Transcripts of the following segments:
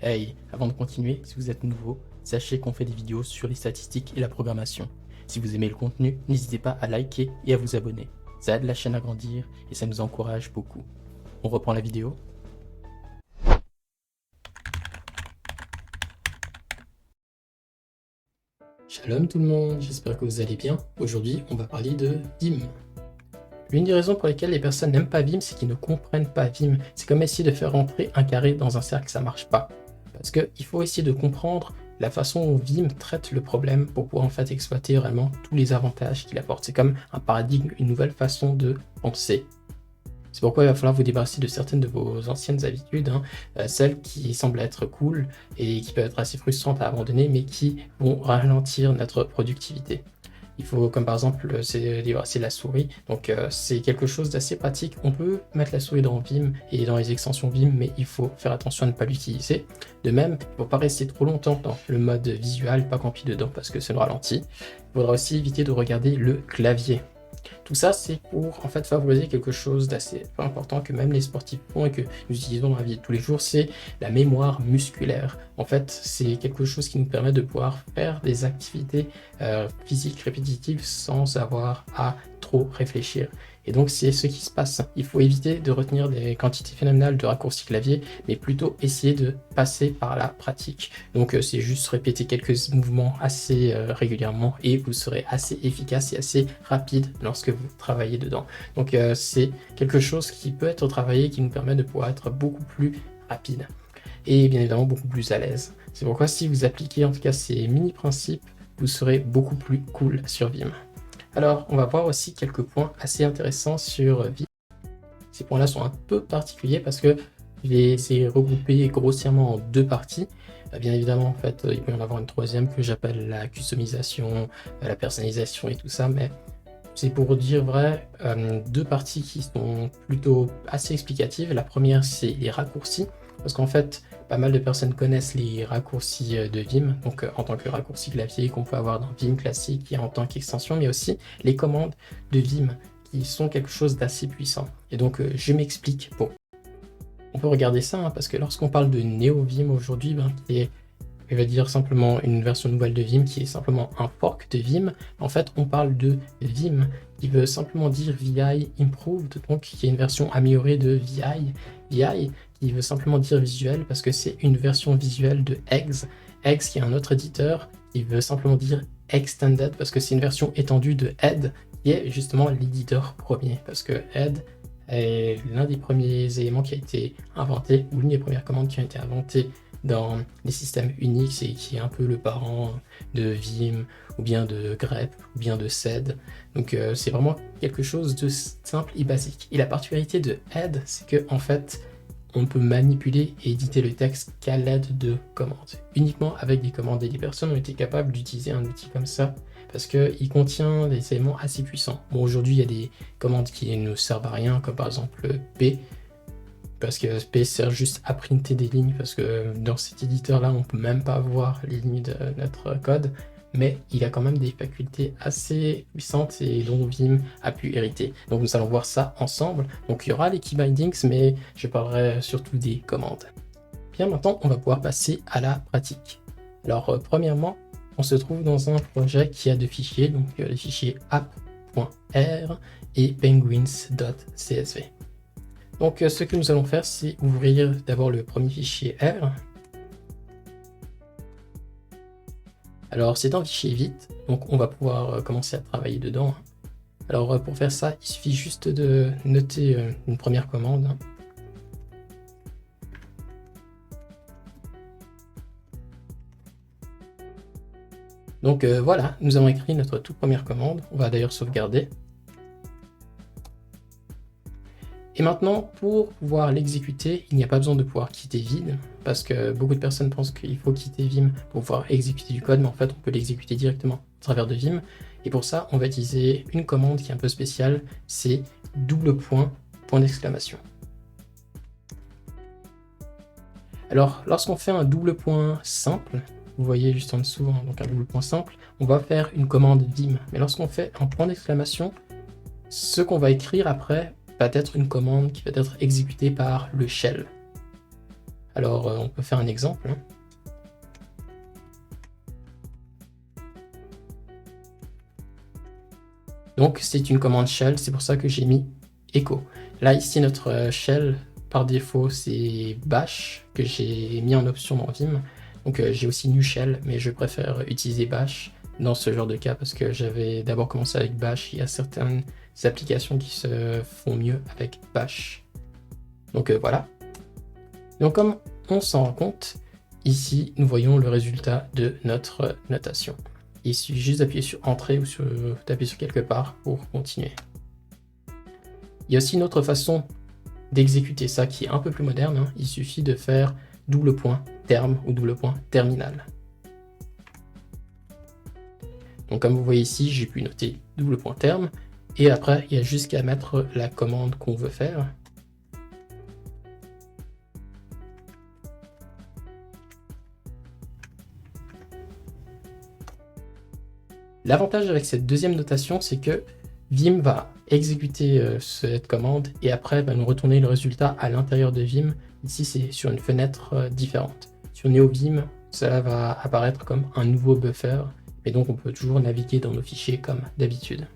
Hey, avant de continuer, si vous êtes nouveau, sachez qu'on fait des vidéos sur les statistiques et la programmation. Si vous aimez le contenu, n'hésitez pas à liker et à vous abonner. Ça aide la chaîne à grandir et ça nous encourage beaucoup. On reprend la vidéo. Shalom tout le monde, j'espère que vous allez bien. Aujourd'hui, on va parler de Vim. L'une des raisons pour lesquelles les personnes n'aiment pas Vim, c'est qu'ils ne comprennent pas Vim. C'est comme essayer de faire rentrer un carré dans un cercle, ça marche pas. Parce qu'il faut essayer de comprendre la façon dont Vim traite le problème pour pouvoir en fait exploiter vraiment tous les avantages qu'il apporte. C'est comme un paradigme, une nouvelle façon de penser. C'est pourquoi il va falloir vous débarrasser de certaines de vos anciennes habitudes, celles qui semblent être cool et qui peuvent être assez frustrantes à abandonner, mais qui vont ralentir notre productivité. Il faut, comme par exemple, c'est débarrasser la souris. Donc c'est quelque chose d'assez pratique. On peut mettre la souris dans Vim et dans les extensions Vim, mais il faut faire attention à ne pas l'utiliser. De même, il ne faut pas rester trop longtemps dans le mode visual, pas campi dedans parce que ça nous ralentit. Il faudra aussi éviter de regarder le clavier. Tout ça, c'est pour en fait favoriser quelque chose d'assez important que même les sportifs font et que nous utilisons dans la vie de tous les jours, c'est la mémoire musculaire. En fait, c'est quelque chose qui nous permet de pouvoir faire des activités physiques répétitives sans avoir à trop réfléchir. Et donc, c'est ce qui se passe. Il faut éviter de retenir des quantités phénoménales de raccourcis clavier, mais plutôt essayer de passer par la pratique. Donc, c'est juste répéter quelques mouvements assez régulièrement et vous serez assez efficace et assez rapide lorsque vous travaillez dedans. Donc, c'est quelque chose qui peut être travaillé, qui nous permet de pouvoir être beaucoup plus rapide et bien évidemment beaucoup plus à l'aise. C'est pourquoi si vous appliquez en tout cas ces mini-principes, vous serez beaucoup plus cool sur Vim. Alors, on va voir aussi quelques points assez intéressants sur Vim. Ces points-là sont un peu particuliers parce que c'est regroupé grossièrement en deux parties. Bien évidemment, en fait, il peut y en avoir une troisième que j'appelle la customisation, la personnalisation et tout ça, mais c'est pour dire vrai, deux parties qui sont plutôt assez explicatives. La première, c'est les raccourcis, parce qu'en fait, pas mal de personnes connaissent les raccourcis de Vim, donc en tant que raccourci clavier qu'on peut avoir dans Vim classique et en tant qu'extension, mais aussi les commandes de Vim qui sont quelque chose d'assez puissant. Et donc, je m'explique. Bon, on peut regarder ça, parce que lorsqu'on parle de NeoVim aujourd'hui, qui est, je vais dire simplement une version nouvelle de Vim qui est simplement un fork de Vim. En fait, on parle de Vim qui veut simplement dire VI Improved, donc qui est une version améliorée de VI. VI qui veut simplement dire visuel parce que c'est une version visuelle de Eggs. Eggs qui est un autre éditeur qui veut simplement dire Extended parce que c'est une version étendue de Ed qui est justement l'éditeur premier. Parce que Ed est l'un des premiers éléments qui a été inventé, ou l'une des premières commandes qui ont été inventées dans les systèmes Unix et qui est un peu le parent de Vim ou bien de grep ou bien de sed. Donc c'est vraiment quelque chose de simple et basique. Et la particularité de Ed, c'est que en fait on peut manipuler et éditer le texte qu'à l'aide de commandes. Uniquement avec des commandes, et des personnes ont été capables d'utiliser un outil comme ça parce qu'il contient des éléments assez puissants. Bon, aujourd'hui il y a des commandes qui ne servent à rien, comme par exemple P, parce que P sert juste à printer des lignes, parce que dans cet éditeur-là, on peut même pas voir les lignes de notre code, mais il a quand même des facultés assez puissantes et dont Vim a pu hériter. Donc nous allons voir ça ensemble. Donc il y aura les key bindings, mais je parlerai surtout des commandes. Bien, maintenant, on va pouvoir passer à la pratique. Alors, premièrement, on se trouve dans un projet qui a deux fichiers, donc les fichiers app.r et penguins.csv. Donc ce que nous allons faire, c'est ouvrir d'abord le premier fichier R. Alors c'est un fichier vite, donc on va pouvoir commencer à travailler dedans. Alors pour faire ça, il suffit juste de noter une première commande. Donc voilà, nous avons écrit notre toute première commande. On va d'ailleurs sauvegarder. Et maintenant, pour pouvoir l'exécuter, il n'y a pas besoin de pouvoir quitter Vim, parce que beaucoup de personnes pensent qu'il faut quitter Vim pour pouvoir exécuter du code, mais en fait, on peut l'exécuter directement à travers de Vim. Et pour ça, on va utiliser une commande qui est un peu spéciale, c'est point d'exclamation. Alors, lorsqu'on fait un double point simple, vous voyez juste en dessous, donc un double point simple, on va faire une commande Vim. Mais lorsqu'on fait un point d'exclamation, ce qu'on va écrire après va être une commande qui va être exécutée par le shell. Alors on peut faire un exemple. Donc c'est une commande shell, c'est pour ça que j'ai mis echo. Là ici notre shell par défaut c'est bash que j'ai mis en option dans Vim. Donc j'ai aussi new shell, mais je préfère utiliser bash dans ce genre de cas parce que j'avais d'abord commencé avec bash. Il y a certaines applications qui se font mieux avec bash. Donc voilà. Donc comme on s'en rend compte, ici nous voyons le résultat de notre notation. Il suffit juste d'appuyer sur Entrée ou d'appuyer sur quelque part pour continuer. Il y a aussi une autre façon d'exécuter ça qui est un peu plus moderne. Hein. Il suffit de faire double point terme ou double point terminal. Donc comme vous voyez ici, j'ai pu noter double point terme. Et après, il y a juste qu'à mettre la commande qu'on veut faire. L'avantage avec cette deuxième notation, c'est que Vim va exécuter cette commande et après va nous retourner le résultat à l'intérieur de Vim. Ici, c'est sur une fenêtre différente. Sur NeoVim, cela va apparaître comme un nouveau buffer et donc on peut toujours naviguer dans nos fichiers comme d'habitude.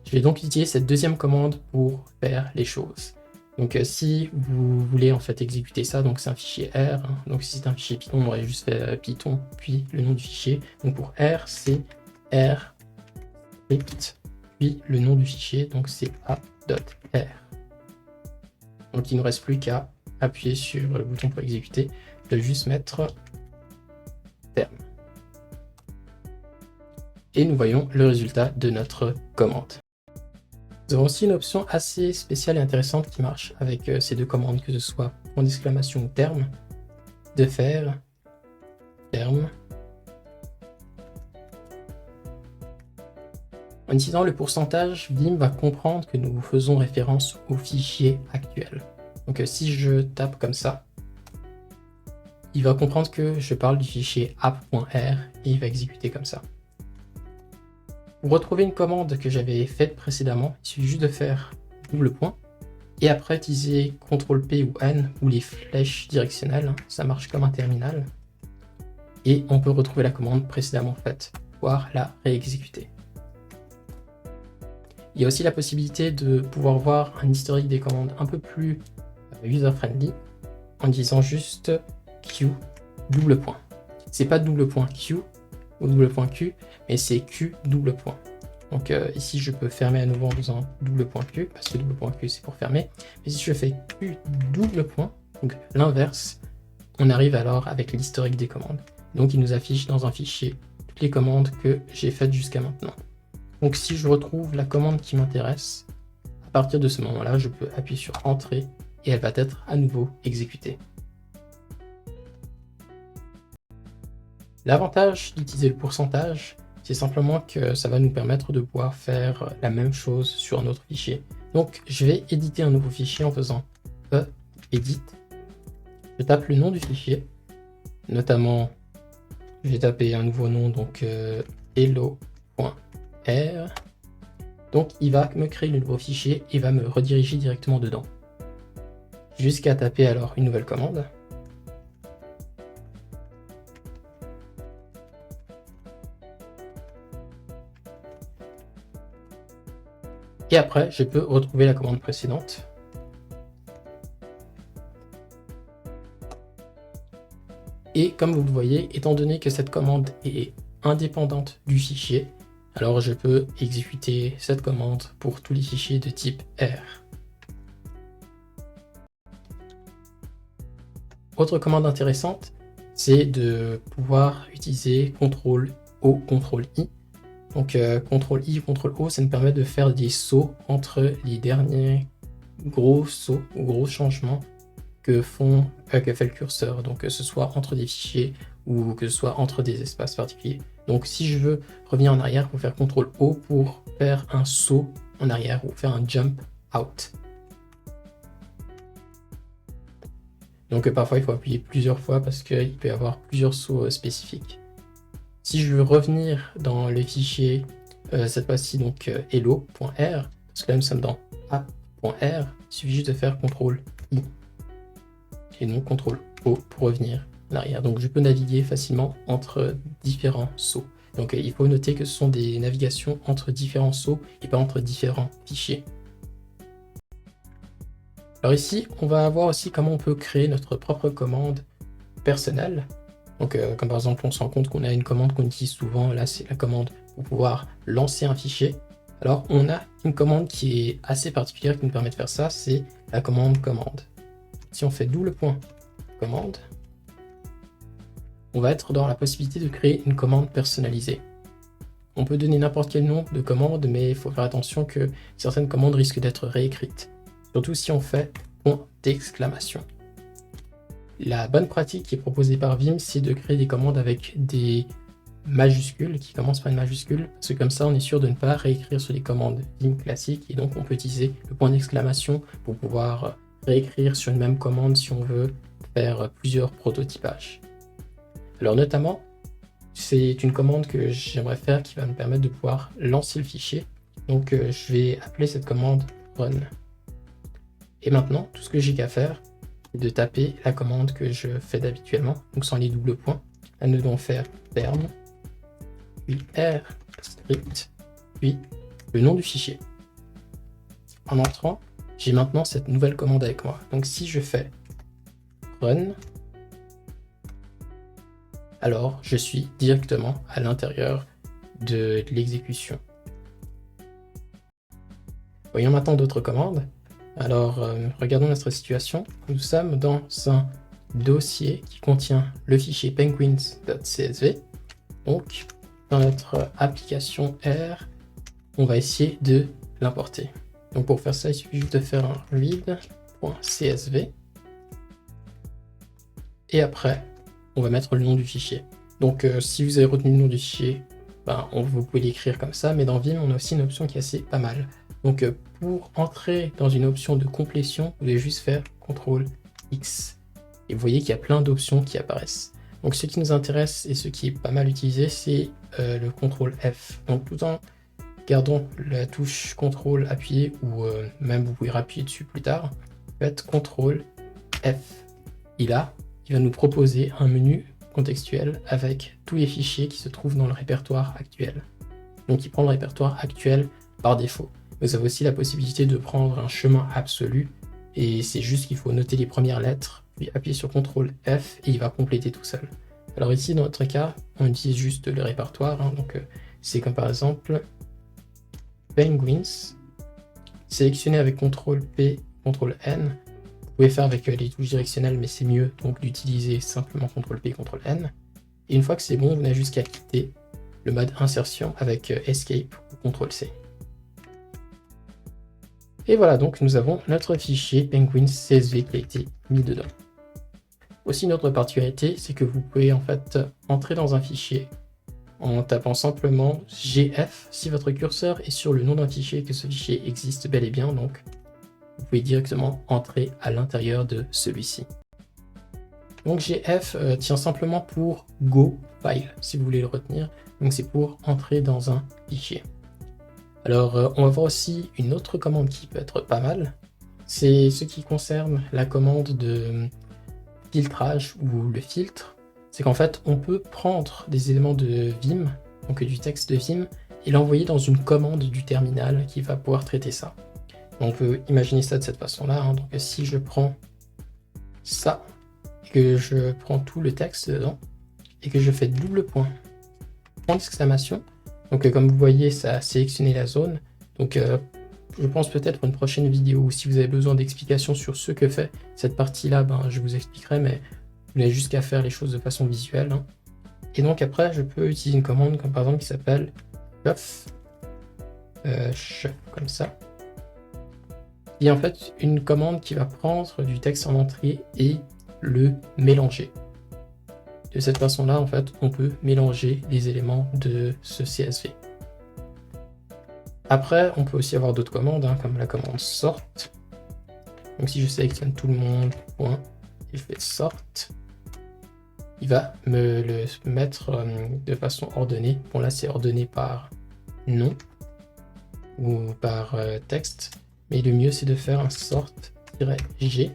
Je vais donc utiliser cette deuxième commande pour faire les choses. Donc si vous voulez en fait exécuter ça, donc c'est un fichier R, hein. Donc si c'est un fichier Python, on aurait juste fait Python, puis le nom du fichier. Donc pour R, c'est R script, puis le nom du fichier, donc c'est a.r. Donc il ne nous reste plus qu'à appuyer sur le bouton pour exécuter, de juste mettre terme. Et nous voyons le résultat de notre commande. Nous avons aussi une option assez spéciale et intéressante qui marche avec ces deux commandes, que ce soit point d'exclamation ou terme, de faire terme. En utilisant le pourcentage, Vim va comprendre que nous faisons référence au fichier actuel. Donc si je tape comme ça, il va comprendre que je parle du fichier app.r et il va exécuter comme ça. Pour retrouver une commande que j'avais faite précédemment, il suffit juste de faire double point et après utiliser CTRL-P ou N ou les flèches directionnelles, hein, ça marche comme un terminal. Et on peut retrouver la commande précédemment faite, voire la réexécuter. Il y a aussi la possibilité de pouvoir voir un historique des commandes un peu plus user-friendly en disant juste Q double point. C'est pas double point Q ou double point Q, mais c'est Q double point. Donc ici je peux fermer à nouveau en faisant double point Q, parce que double point Q c'est pour fermer. Mais si je fais Q double point, donc l'inverse, on arrive alors avec l'historique des commandes. Donc il nous affiche dans un fichier toutes les commandes que j'ai faites jusqu'à maintenant. Donc si je retrouve la commande qui m'intéresse, à partir de ce moment-là, je peux appuyer sur Entrée et elle va être à nouveau exécutée. L'avantage d'utiliser le pourcentage, c'est simplement que ça va nous permettre de pouvoir faire la même chose sur un autre fichier. Donc je vais éditer un nouveau fichier en faisant edit. Je tape le nom du fichier, notamment je vais taper un nouveau nom, donc hello.r. Donc il va me créer le nouveau fichier et va me rediriger directement dedans. Jusqu'à taper alors une nouvelle commande. Et après, je peux retrouver la commande précédente. Et comme vous le voyez, étant donné que cette commande est indépendante du fichier, alors je peux exécuter cette commande pour tous les fichiers de type R. Autre commande intéressante, c'est de pouvoir utiliser CTRL-O, CTRL-I. Donc CTRL-I, CTRL-O, ça nous permet de faire des sauts entre les derniers gros sauts ou gros changements que fait le curseur. Donc que ce soit entre des fichiers ou que ce soit entre des espaces particuliers. Donc si je veux revenir en arrière, il faut faire CTRL-O pour faire un saut en arrière ou faire un jump out. Donc parfois il faut appuyer plusieurs fois parce qu'il peut y avoir plusieurs sauts spécifiques. Si je veux revenir dans le fichier, cette fois-ci donc hello.r, parce que là nous sommes dans a.r, il suffit juste de faire CTRL-I. et donc CTRL O pour revenir en arrière. Donc je peux naviguer facilement entre différents sauts. Donc il faut noter que ce sont des navigations entre différents sauts et pas entre différents fichiers. Alors ici, on va voir aussi comment on peut créer notre propre commande personnelle. Donc comme par exemple, on se rend compte qu'on a une commande qu'on utilise souvent, là c'est la commande pour pouvoir lancer un fichier. Alors on a une commande qui est assez particulière qui nous permet de faire ça, c'est la commande commande. Si on fait double point commande, on va être dans la possibilité de créer une commande personnalisée. On peut donner n'importe quel nom de commande, mais il faut faire attention que certaines commandes risquent d'être réécrites. Surtout si on fait point d'exclamation. La bonne pratique qui est proposée par Vim, c'est de créer des commandes avec des majuscules, qui commencent par une majuscule, parce que comme ça on est sûr de ne pas réécrire sur les commandes Vim classiques, et donc on peut utiliser le point d'exclamation pour pouvoir réécrire sur une même commande si on veut faire plusieurs prototypages. Alors notamment, c'est une commande que j'aimerais faire qui va me permettre de pouvoir lancer le fichier. Donc je vais appeler cette commande run. Et maintenant, tout ce que j'ai qu'à faire, c'est de taper la commande que je fais d'habituellement, donc sans les doubles points. Là, nous devons faire terme, puis R script, puis le nom du fichier. En entrant, j'ai maintenant cette nouvelle commande avec moi. Donc si je fais run, alors je suis directement à l'intérieur de l'exécution. Voyons maintenant d'autres commandes. Alors, regardons notre situation. Nous sommes dans un dossier qui contient le fichier penguins.csv. Donc, dans notre application R, on va essayer de l'importer. Donc, pour faire ça, il suffit juste de faire un read.csv. Et après, on va mettre le nom du fichier. Donc, si vous avez retenu le nom du fichier, vous pouvez l'écrire comme ça. Mais dans Vim, on a aussi une option qui est assez pas mal. Donc pour entrer dans une option de complétion, vous devez juste faire CTRL X. Et vous voyez qu'il y a plein d'options qui apparaissent. Donc ce qui nous intéresse et ce qui est pas mal utilisé, c'est le CTRL F. Donc tout en gardant la touche CTRL appuyée, ou même vous pouvez appuyer dessus plus tard, faites CTRL F. Et là, il va nous proposer un menu contextuel avec tous les fichiers qui se trouvent dans le répertoire actuel. Donc il prend le répertoire actuel par défaut. Vous avez aussi la possibilité de prendre un chemin absolu, et c'est juste qu'il faut noter les premières lettres, puis appuyer sur CTRL F et il va compléter tout seul. Alors ici, dans notre cas, on utilise juste le répertoire, donc c'est comme par exemple Penguins, sélectionné avec CTRL P, CTRL N. Vous pouvez faire avec les touches directionnelles, mais c'est mieux donc d'utiliser simplement CTRL P, CTRL N. Et une fois que c'est bon, vous n'avez juste qu'à quitter le mode insertion avec Escape ou CTRL C. Et voilà, donc nous avons notre fichier Penguins CSV qui a été mis dedans. Aussi, une autre particularité, c'est que vous pouvez en fait entrer dans un fichier en tapant simplement GF si votre curseur est sur le nom d'un fichier et que ce fichier existe bel et bien, donc vous pouvez directement entrer à l'intérieur de celui-ci. Donc GF tient simplement pour Go File, si vous voulez le retenir, donc c'est pour entrer dans un fichier. Alors, on va voir aussi une autre commande qui peut être pas mal. C'est ce qui concerne la commande de filtrage ou le filtre. C'est qu'en fait, on peut prendre des éléments de Vim, donc du texte de Vim, et l'envoyer dans une commande du terminal qui va pouvoir traiter ça. On peut imaginer ça de cette façon-là. Donc, si je prends ça, et que je prends tout le texte dedans, et que je fais double point d'exclamation, donc comme vous voyez, ça a sélectionné la zone. Donc je pense peut-être pour une prochaine vidéo, si vous avez besoin d'explications sur ce que fait cette partie-là, je vous expliquerai, mais vous n'avez juste qu'à faire les choses de façon visuelle. Et donc après, je peux utiliser une commande comme par exemple qui s'appelle shuff, comme ça. Et en fait, une commande qui va prendre du texte en entrée et le mélanger. De cette façon-là, en fait, on peut mélanger les éléments de ce CSV. Après, on peut aussi avoir d'autres commandes, comme la commande sort. Donc si je sélectionne tout le monde, point, et je fais sort, il va me le mettre de façon ordonnée. Bon là, c'est ordonné par nom ou par texte, mais le mieux c'est de faire un sort-g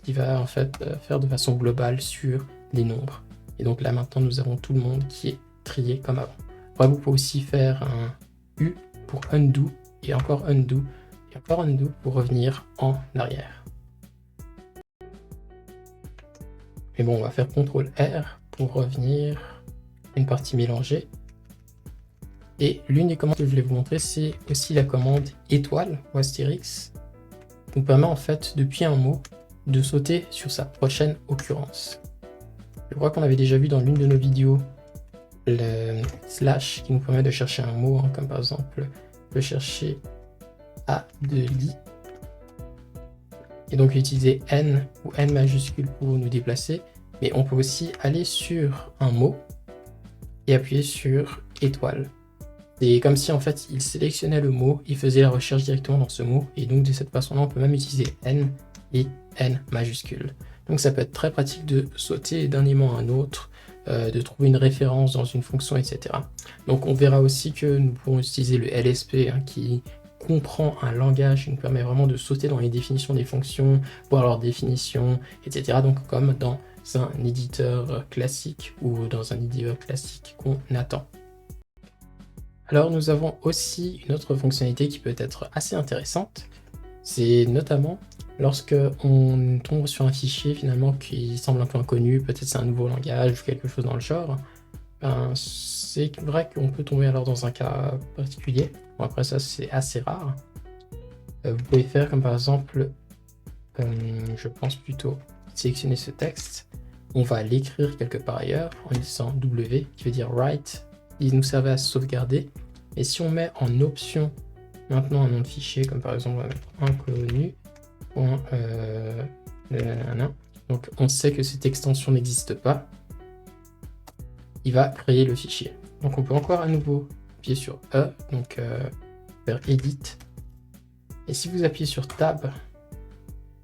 qui va en fait faire de façon globale sur les nombres. Et donc là maintenant nous avons tout le monde qui est trié comme avant. Après, vous pouvez aussi faire un U pour undo et encore undo et encore undo pour revenir en arrière. Mais bon, on va faire CTRL R pour revenir une partie mélangée. Et l'une des commandes que je voulais vous montrer, c'est aussi la commande étoile ou astérix, qui nous permet en fait, depuis un mot, de sauter sur sa prochaine occurrence. Je crois qu'on avait déjà vu dans l'une de nos vidéos le slash qui nous permet de chercher un mot, hein, comme par exemple de chercher A de lit. Et donc utiliser N ou N majuscule pour nous déplacer. Mais on peut aussi aller sur un mot et appuyer sur étoile. C'est comme si en fait il sélectionnait le mot, il faisait la recherche directement dans ce mot. Et donc de cette façon-là, on peut même utiliser N et N majuscule. Donc ça peut être très pratique de sauter d'un élément à un autre, de trouver une référence dans une fonction, etc. Donc on verra aussi que nous pourrons utiliser le LSP hein, qui comprend un langage qui nous permet vraiment de sauter dans les définitions des fonctions, voir leur définition, etc. Donc comme dans un éditeur classique ou dans un éditeur classique qu'on attend. Alors nous avons aussi une autre fonctionnalité qui peut être assez intéressante, c'est notamment lorsque on tombe sur un fichier finalement qui semble un peu inconnu, peut-être c'est un nouveau langage ou quelque chose dans le genre, ben, c'est vrai qu'on peut tomber alors dans un cas particulier. Bon, après ça c'est assez rare. Vous pouvez faire comme par exemple, je pense plutôt sélectionner ce texte, on va l'écrire quelque part ailleurs en disant W qui veut dire write, il nous servait à sauvegarder. Et si on met en option maintenant un nom de fichier, comme par exemple on va mettre inconnu, donc on sait que cette extension n'existe pas, il va créer le fichier. Donc on peut encore à nouveau appuyer sur E, donc faire Edit. Et si vous appuyez sur Tab,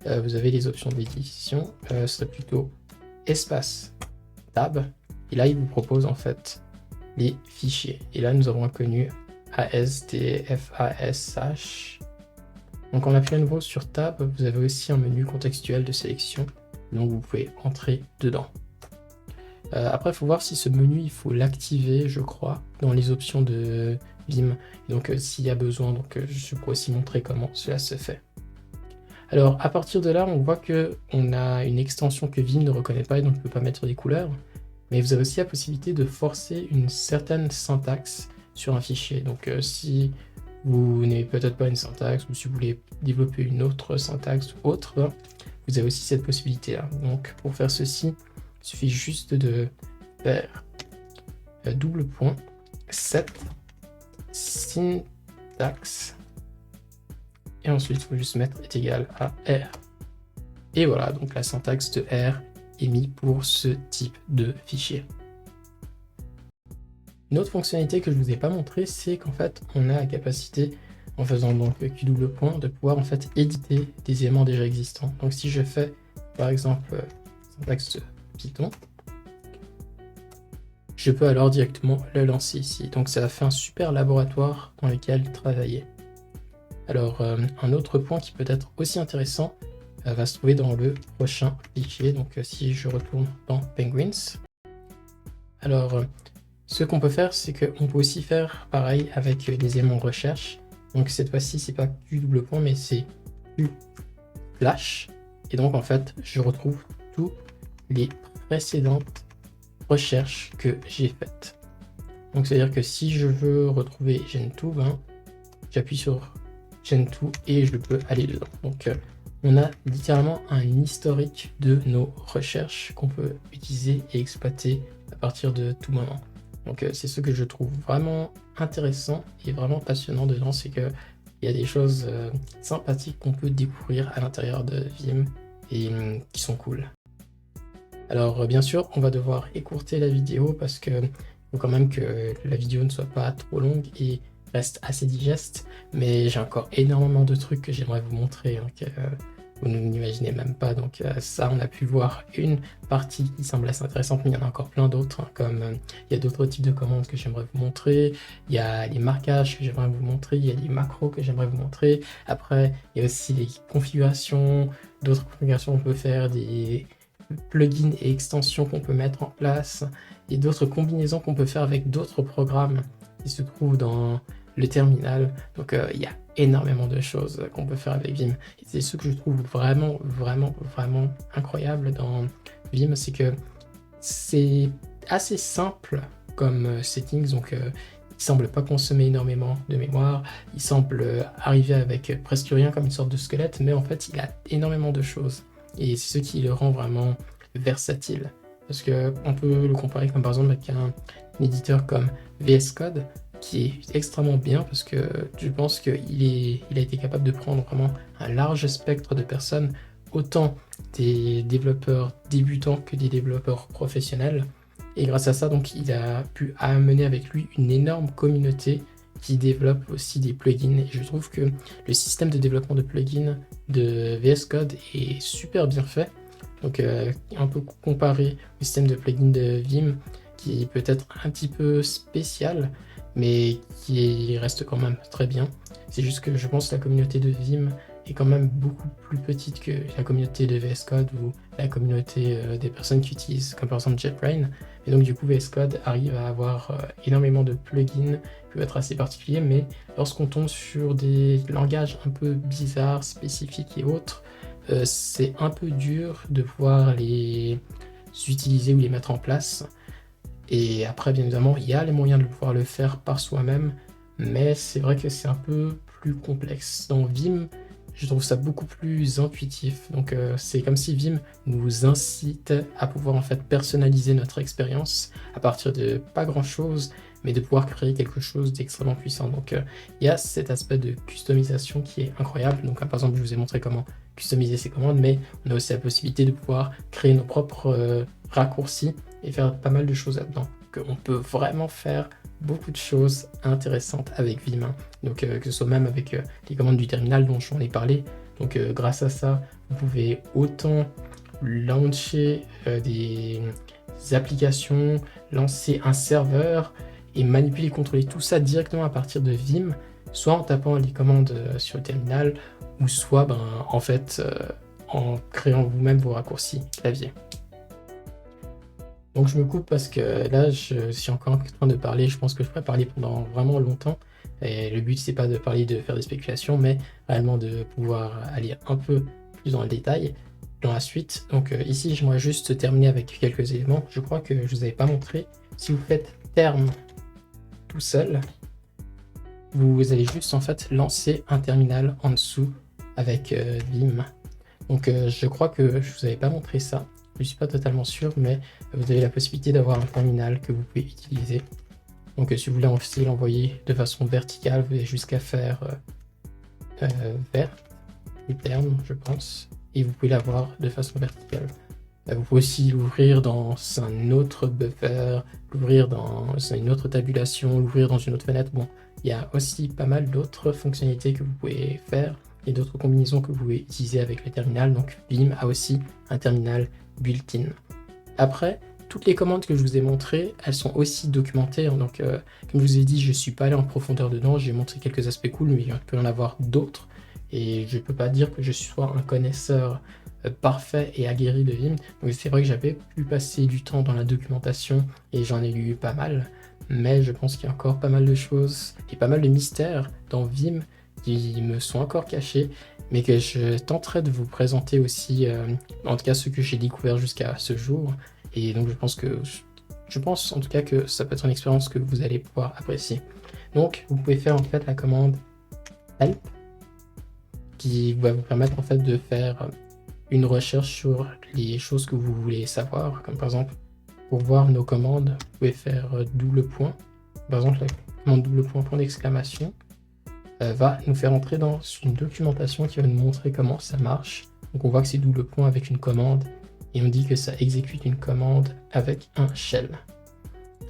vous avez les options d'édition, ce serait plutôt espace Tab. Et là il vous propose en fait les fichiers. Et là nous avons inconnu ASDFASH. Donc en appuyant à nouveau sur Tab, vous avez aussi un menu contextuel de sélection, donc vous pouvez entrer dedans. Après, il faut voir si ce menu, il faut l'activer, je crois, dans les options de Vim. Donc s'il y a besoin, donc je pourrais aussi montrer comment cela se fait. Alors à partir de là, on voit que on a une extension que Vim ne reconnaît pas et donc ne peut pas mettre des couleurs. Mais vous avez aussi la possibilité de forcer une certaine syntaxe sur un fichier. Donc si vous n'avez peut-être pas une syntaxe ou si vous voulez développer une autre syntaxe ou autre, vous avez aussi cette possibilité-là. Donc pour faire ceci, il suffit juste de faire double point set syntaxe et ensuite il faut juste mettre est égal à R. Et voilà, donc la syntaxe de R est mise pour ce type de fichier. Une autre fonctionnalité que je ne vous ai pas montré, c'est qu'en fait, on a la capacité, en faisant donc Q double point, de pouvoir en fait éditer des éléments déjà existants. Donc si je fais, par exemple, syntaxe Python, je peux alors directement le lancer ici. Donc ça a fait un super laboratoire dans lequel travailler. Alors un autre point qui peut être aussi intéressant va se trouver dans le prochain fichier. Donc si je retourne dans Penguins, alors ce qu'on peut faire, c'est qu'on peut aussi faire pareil avec les éléments de recherche. Donc cette fois-ci, c'est pas Q double point, mais c'est Q flash. Et donc en fait, je retrouve toutes les précédentes recherches que j'ai faites. Donc c'est-à-dire que si je veux retrouver Gentoo, ben, j'appuie sur Gentoo et je peux aller dedans. Donc on a littéralement un historique de nos recherches qu'on peut utiliser et exploiter à partir de tout moment. Donc c'est ce que je trouve vraiment intéressant et vraiment passionnant dedans, c'est qu'il y a des choses sympathiques qu'on peut découvrir à l'intérieur de Vim et qui sont cool. Alors bien sûr, on va devoir écourter la vidéo parce que faut quand même que la vidéo ne soit pas trop longue et reste assez digeste, mais j'ai encore énormément de trucs que j'aimerais vous montrer, hein, vous n'imaginez même pas. Donc ça, on a pu voir une partie qui semble assez intéressante, mais il y en a encore plein d'autres, hein, comme il y a d'autres types de commandes que j'aimerais vous montrer, il y a les marquages que j'aimerais vous montrer, il y a les macros que j'aimerais vous montrer. Après, il y a aussi les configurations, d'autres configurations qu'on peut faire, des plugins et extensions qu'on peut mettre en place, et d'autres combinaisons qu'on peut faire avec d'autres programmes qui se trouvent dans le terminal. Donc il y a énormément de choses qu'on peut faire avec Vim. Et c'est ce que je trouve vraiment incroyable dans Vim, c'est que c'est assez simple comme settings, donc il semble pas consommer énormément de mémoire, il semble arriver avec presque rien comme une sorte de squelette, mais en fait il a énormément de choses. Et c'est ce qui le rend vraiment versatile. Parce qu'on peut le comparer comme par exemple avec un éditeur comme VS Code, qui est extrêmement bien parce que je pense qu'il a été capable de prendre vraiment un large spectre de personnes, autant des développeurs débutants que des développeurs professionnels. Et grâce à ça, donc, il a pu amener avec lui une énorme communauté qui développe aussi des plugins. Et je trouve que le système de développement de plugins de VS Code est super bien fait. Donc un peu comparé au système de plugins de Vim, qui est peut-être un petit peu spécial, mais qui reste quand même très bien. C'est juste que je pense que la communauté de Vim est quand même beaucoup plus petite que la communauté de VS Code ou la communauté des personnes qui utilisent, comme par exemple JetBrains. Et donc du coup VS Code arrive à avoir énormément de plugins qui peuvent être assez particuliers, mais lorsqu'on tombe sur des langages un peu bizarres, spécifiques et autres, c'est un peu dur de pouvoir les utiliser ou les mettre en place. Et après, bien évidemment, il y a les moyens de pouvoir le faire par soi-même, mais c'est vrai que c'est un peu plus complexe. Dans Vim, je trouve ça beaucoup plus intuitif. Donc c'est comme si Vim nous incite à pouvoir en fait personnaliser notre expérience à partir de pas grand-chose, mais de pouvoir créer quelque chose d'extrêmement puissant. Donc il y a cet aspect de customisation qui est incroyable. Donc par exemple, je vous ai montré comment customiser ces commandes, mais on a aussi la possibilité de pouvoir créer nos propres raccourcis et faire pas mal de choses là-dedans. On peut vraiment faire beaucoup de choses intéressantes avec Vim. Donc que ce soit même avec les commandes du terminal dont j'en ai parlé. Donc grâce à ça, vous pouvez autant lancer des applications, lancer un serveur et manipuler, contrôler tout ça directement à partir de Vim, soit en tapant les commandes sur le terminal, ou soit en fait en créant vous-même vos raccourcis clavier. Donc je me coupe parce que là je suis encore en train de parler, je pense que je pourrais parler pendant vraiment longtemps. Et le but c'est pas de parler de faire des spéculations, mais réellement de pouvoir aller un peu plus dans le détail dans la suite. Donc ici j'aimerais juste terminer avec quelques éléments. Je crois que je vous avais pas montré. Si vous faites terme tout seul, vous allez juste en fait lancer un terminal en dessous avec Vim. Donc je crois que je vous avais pas montré ça. Je suis pas totalement sûr, mais vous avez la possibilité d'avoir un terminal que vous pouvez utiliser. Donc si vous voulez aussi l'envoyer de façon verticale, vous avez jusqu'à faire vert, les termes, je pense, et vous pouvez l'avoir de façon verticale. Vous pouvez aussi l'ouvrir dans un autre buffer, l'ouvrir dans une autre tabulation, l'ouvrir dans une autre fenêtre. Bon, il y a aussi pas mal d'autres fonctionnalités que vous pouvez faire et d'autres combinaisons que vous pouvez utiliser avec le terminal. Donc Vim a aussi un terminal built-in. Après, toutes les commandes que je vous ai montrées, elles sont aussi documentées. Donc, comme je vous ai dit, je ne suis pas allé en profondeur dedans. J'ai montré quelques aspects cool, mais il peut y en avoir d'autres. Et je ne peux pas dire que je sois un connaisseur parfait et aguerri de Vim. Donc, c'est vrai que j'avais pu passer du temps dans la documentation et j'en ai lu pas mal. Mais je pense qu'il y a encore pas mal de choses et pas mal de mystères dans Vim qui me sont encore cachés, mais que je tenterai de vous présenter aussi, en tout cas ceux que j'ai découvert jusqu'à ce jour. Et donc je pense en tout cas que ça peut être une expérience que vous allez pouvoir apprécier. Donc vous pouvez faire en fait la commande help qui va vous permettre en fait de faire une recherche sur les choses que vous voulez savoir, comme par exemple pour voir nos commandes, vous pouvez faire double point. Par exemple la commande double point point d'exclamation va nous faire entrer dans une documentation qui va nous montrer comment ça marche. Donc on voit que c'est double point avec une commande et on dit que ça exécute une commande avec un shell.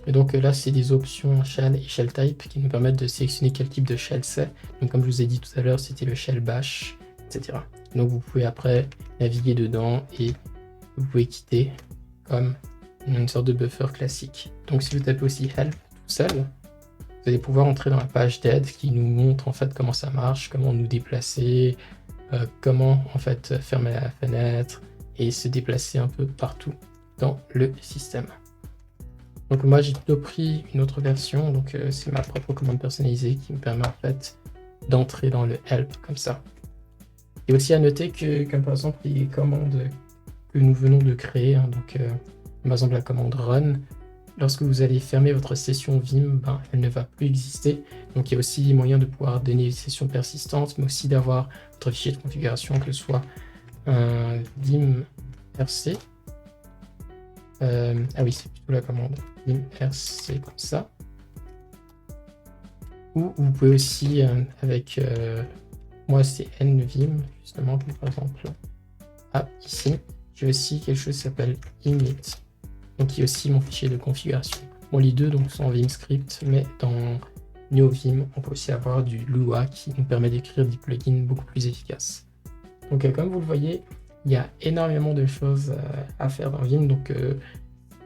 Et donc là c'est des options shell et shell type qui nous permettent de sélectionner quel type de shell c'est. Donc comme je vous ai dit tout à l'heure, c'était le shell bash, etc. Donc vous pouvez après naviguer dedans et vous pouvez quitter comme une sorte de buffer classique. Donc si vous tapez aussi help tout seul, vous allez pouvoir entrer dans la page d'aide qui nous montre en fait comment ça marche, comment nous déplacer, comment en fait fermer la fenêtre et se déplacer un peu partout dans le système. Donc moi j'ai plutôt pris une autre version, donc c'est ma propre commande personnalisée qui me permet en fait d'entrer dans le help comme ça. Et aussi à noter que comme par exemple les commandes que nous venons de créer, hein, donc par exemple la commande run, lorsque vous allez fermer votre session Vim, elle ne va plus exister. Donc il y a aussi moyen de pouvoir donner une session persistante, mais aussi d'avoir votre fichier de configuration, que ce soit un Vim RC. Ah oui, c'est plutôt la commande Vim RC comme ça. Ou vous pouvez aussi avec moi c'est nvim justement, comme par exemple ici, j'ai aussi quelque chose qui s'appelle init, donc qui est aussi mon fichier de configuration. Bon, les deux donc sont en Vim script, mais dans NeoVim, on peut aussi avoir du Lua qui nous permet d'écrire des plugins beaucoup plus efficaces. Donc comme vous le voyez, il y a énormément de choses à faire dans Vim. Donc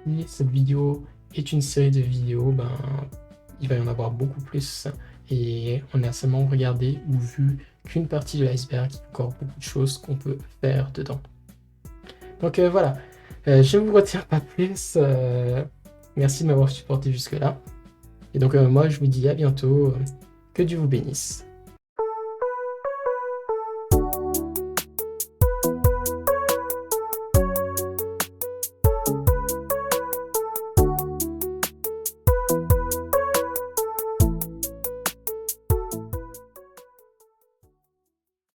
si cette vidéo est une série de vidéos, il va y en avoir beaucoup plus. Et on a seulement regardé ou vu qu'une partie de l'iceberg. Il y a encore beaucoup de choses qu'on peut faire dedans. Donc voilà, je ne vous retiens pas plus. Merci de m'avoir supporté jusque-là. Et donc moi, je vous dis à bientôt. Que Dieu vous bénisse.